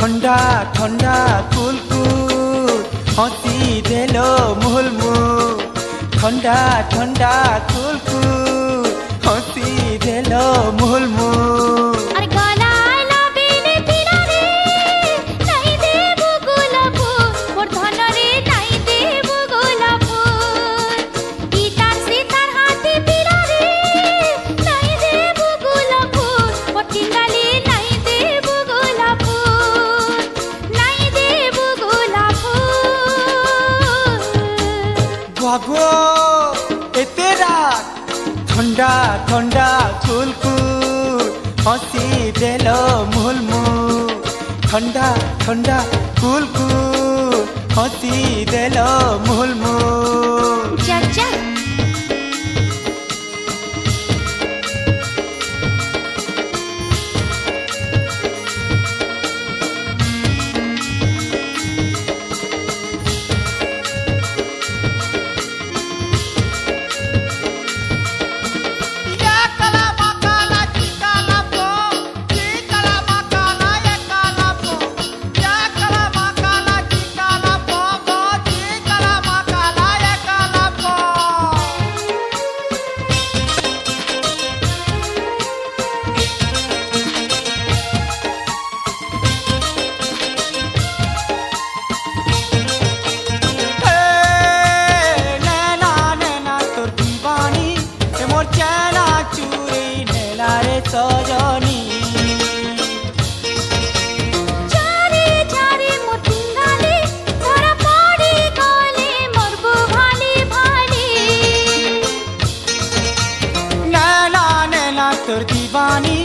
ठंडा ठंडा कुल कुल हंसी देलो मुल मुल ठंडा ठंडा कुल कुल हंसी देलो मुल मुल अरे गलाला बेले पिला रे नाई देबु गोलाप मोर धन रे नाई देबु गोलाप गीतार सीतार हाथी पिला रे नाई देबु गोलाप मोर टिंगाली नाई देबु गोलाप नाई देबु गोलाप बागो एते रात ठंडा ठंडा कुल कुल हंसी देलो मुल मुल ठंडा ठंडा कुल कुल हंसी देलो मुल मुल चाचा सजनी चारे चारे मोर टिंगाली धरा पड़ी गले मोर भाली भाली नैना नैना तोर दीवानी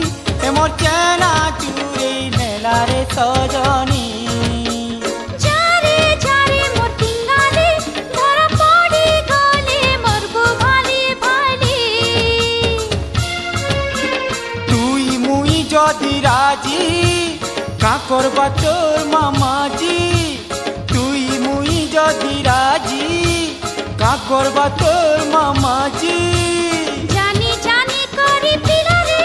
मोर चैना चूरी नेला रे सजनी चारे चारे मोर टिंगाली धरा पड़ी गले मोर भाली भाली तुई मुई जदि राजी का करबा तोर मामाजी तुई मुई जदि राजी का करबा तोर मामाजी जानी जानी करी पिला रे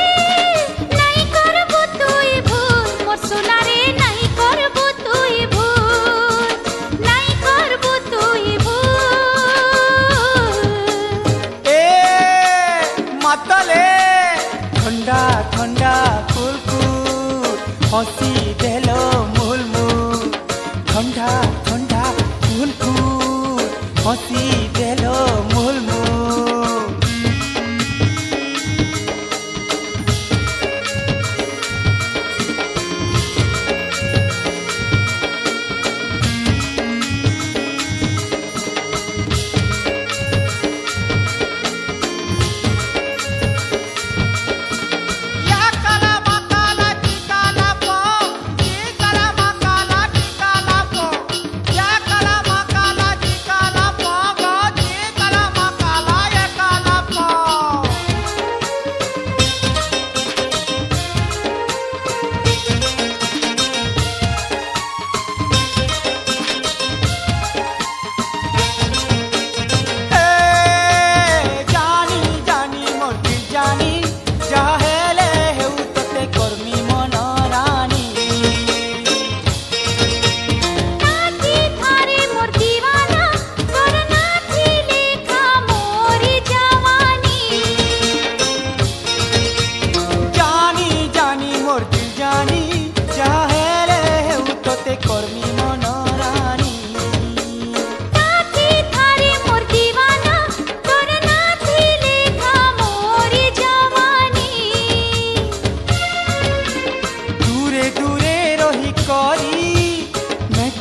नाई करबो तुई भूल मोर सोना रे नाई करबो तुई भूल नाई करबो तुई भूल ए मतले ठंडा ठंडा कुल कुल हंसी देलो मुल मुल ठंडा ठंडा कुल कुल हंसी देलो मुल मुल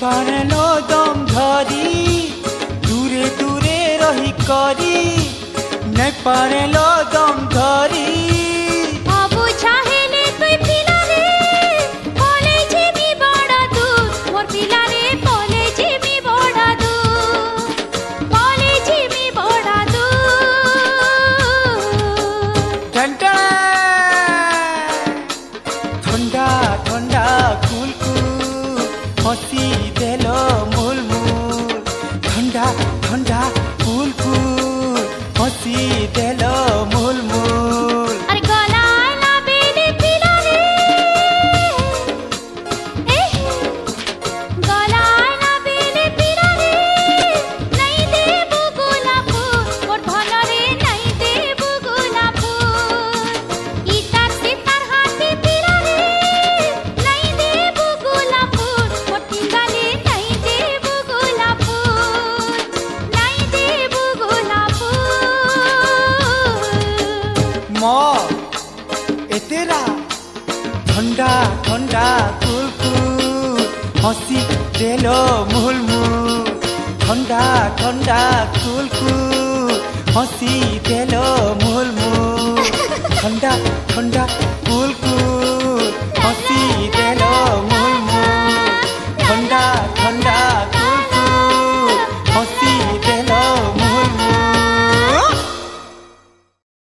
पारलो दम धरी दूरे दूरे रही करी नहीं पारलो दम धरी बाबू चाहेले तुई पिला रे बोले जेमी बड़ा दूर मोर पिला रे बोले जेमी बड़ा दूर बोले जेमी बड़ा दूर ठंडा ठंडा ठंडा कुल कुल हंसी देलो मुल मुल ठंडा ठंडा कुल कुल हंसी देलो मुल मुल ठंडा कुल कुल हंसी देलो मुल मुल ठंडा ठंडा कुल कुल हंसी देलो मुल मुल ठंडा ठंडा कुल कुल